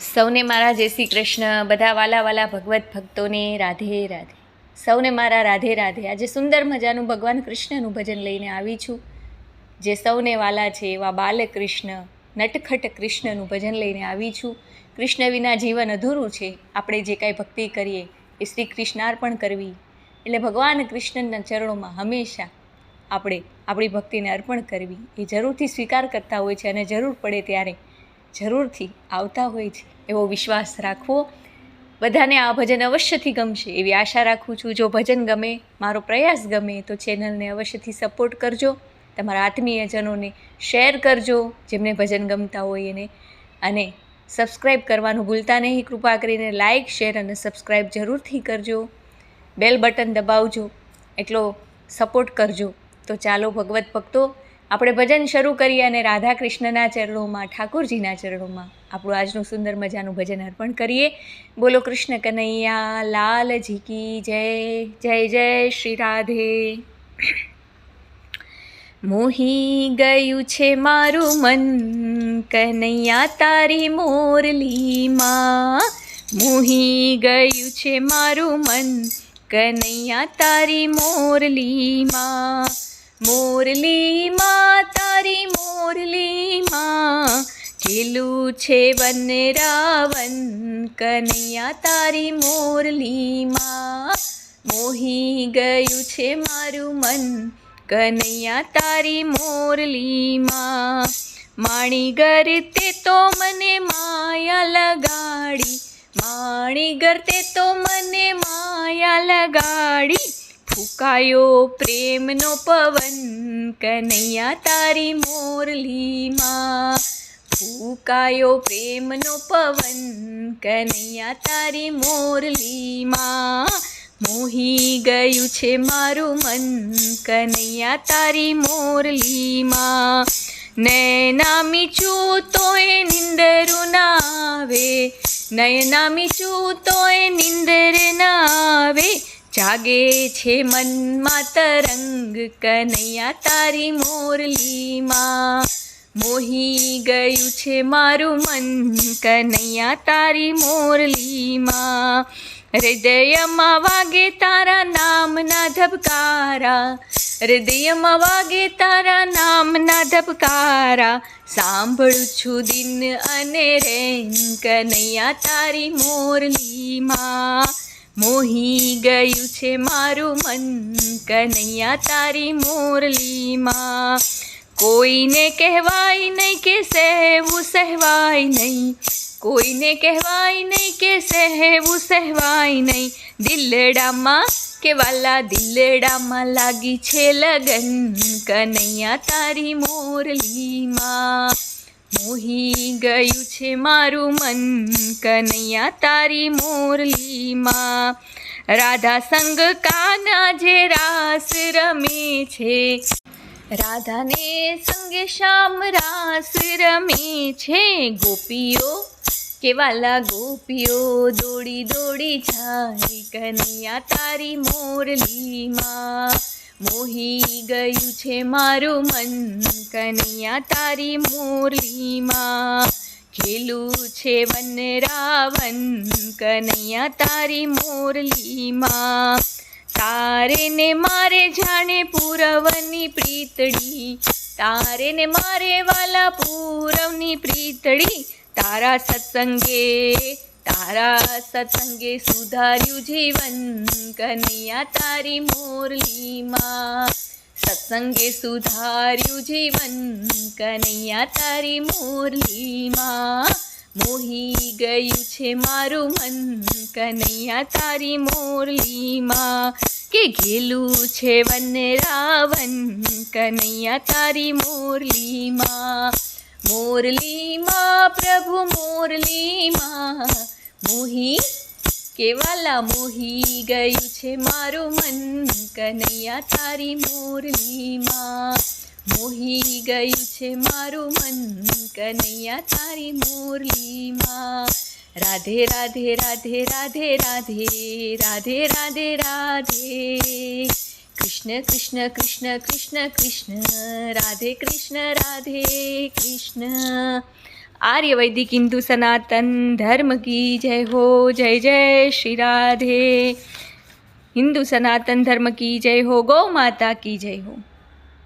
સૌને મારા જય શ્રી કૃષ્ણ. બધા વાલા વાલા ભગવત ભક્તોને રાધે રાધે. સૌને મારા રાધે રાધે. આજે સુંદર મજાનું ભગવાન કૃષ્ણનું ભજન લઈને આવી છું. જે સૌને વાલા છે એવા બાલકૃષ્ણ નટખટ કૃષ્ણનું ભજન લઈને આવી છું. કૃષ્ણ વિના જીવન અધૂરું છે. આપણે જે કાંઈ ભક્તિ કરીએ એ શ્રી કૃષ્ણાર્પણ કરવી, એટલે ભગવાન કૃષ્ણના ચરણોમાં હંમેશા આપણે આપણી ભક્તિને અર્પણ કરવી. એ જરૂરથી સ્વીકાર કરતા હોય છે અને જરૂર પડે ત્યારે જરૂરથી આવતા હોય છે એવો વિશ્વાસ રાખવો. બધાને આ ભજન અવશ્યથી ગમશે એવી આશા રાખું છું. જો ભજન ગમે, મારો પ્રયાસ ગમે તો ચેનલને અવશ્યથી સપોર્ટ કરજો. તમારા આત્મીયજનોને શેર કરજો જેમને ભજન ગમતા હોય એને, અને સબસ્ક્રાઈબ કરવાનું ભૂલતા નહીં. કૃપા કરીને લાઇક, શેર અને સબસ્ક્રાઈબ જરૂરથી કરજો. બેલ બટન દબાવજો, એટલો સપોર્ટ કરજો. તો ચાલો ભગવત ભક્તો, આપણે ભજન શરૂ કરીએ અને રાધા કૃષ્ણના ચરણોમાં, ઠાકોરજીના ચરણોમાં આપણું આજનું સુંદર મજાનું ભજન અર્પણ કરીએ. બોલો કૃષ્ણ કનૈયા લાલજી કી જય. જય જય શ્રી રાધે. મોહી ગયું છે મારું મન કનૈયા તારી મોરલીમાં. મોહી ગયું છે મારું મન કનૈયા તારી મોરલીમાં. મોરલીમાં તારી મોરલીમાં ખેલું છે વનરાવન કનૈયા તારી મોરલીમાં. મોહી ગયું છે મારું મન કનૈયા તારી મોરલીમાં. માણીગર તે તો મને માયા લગાડી, માણીગર તે તો મને માયા લગાડી. ફૂંકાયો પ્રેમનો પવન કનૈયા તારી મોરલીમાં. ફૂંકાયો પ્રેમનો પવન કનૈયા તારી મોરલીમાં. મોહી ગયું છે મારું મન કનૈયા તારી મોરલીમાં. નયના મીચું તોય નિંદરું ના આવે, નયના મીચું તોય નિંદર ના આવે. જાગે છે મનમાં તરંગ કનૈયા તારી મોરલીમાં. મોહી ગયું છે મારું મન કનૈયા તારી મોરલીમાં. હૃદયમાં વાગે તારા નામના ધબકારા, હૃદયમાં વાગે તારા નામના ધબકારા. સાંભળું છું દિન અને રેન કનૈયા તારી મોરલીમાં. મોહી ગયું છે મારું મન કનૈયા તારી મોરલીમાં. કોઈને કહેવાય નહીં કે સહેવું સહેવાય નહીં, કોઈને કહેવાય નહીં કે સહેવું સહેવાય નહીં. દિલડામાં કે વાલા દિલડામાં લાગી છે લગન કનૈયા તારી મોરલીમાં. મોહી ગયું છે મારું મન કનૈયા તારી મોરલીમાં. રાધા સંગ કાના જે રાસ રમે છે, રાધાને સંગે શ્યામ રાસ રમે છે. ગોપીઓ કે વાલા ગોપીઓ દોડી દોડી જાય કનૈયા તારી મોરલીમાં. મોહી ગયું છે મારું મન કનૈયા તારી મોરલીમાં. ખેલું છે વનરાવન કનૈયા તારી મોરલીમાં. તારે ને મારે જાણે પૂરવની પ્રીતડી, તારે ને મારે વાલા પૂરવની પ્રીતડી. તારા સત્સંગે સુધાર્યું જીવન કનૈયા તારી મોરલીમાં. સત્સંગે સુધાર્યું જીવન કનૈયા તારી મોરલીમાં. મોહી ગયું છે મારું મન કનૈયા તારી મોરલીમાં. કે ઘેલું છે વનરાવન કનૈયા તારી મોરલીમાં. મોરલીમાં પ્રભુ મોરલીમાં. મોહી કેવાલા મોહી ગયું છે મારું મન કનૈયા તારી મોરલીમાં. મોહી ગયું છે મારું મન કનૈયા તારી મોરલીમાં. રાધે રાધે રાધે રાધે રાધે રાધે રાધે રાધે. કૃષ્ણ કૃષ્ણ કૃષ્ણ કૃષ્ણ કૃષ્ણ રાધે કૃષ્ણ રાધે કૃષ્ણ. आर्य वैदिक हिंदू सनातन धर्म की जय हो। जय जय श्री राधे। हिंदू सनातन धर्म की जय हो। गौ माता की जय हो।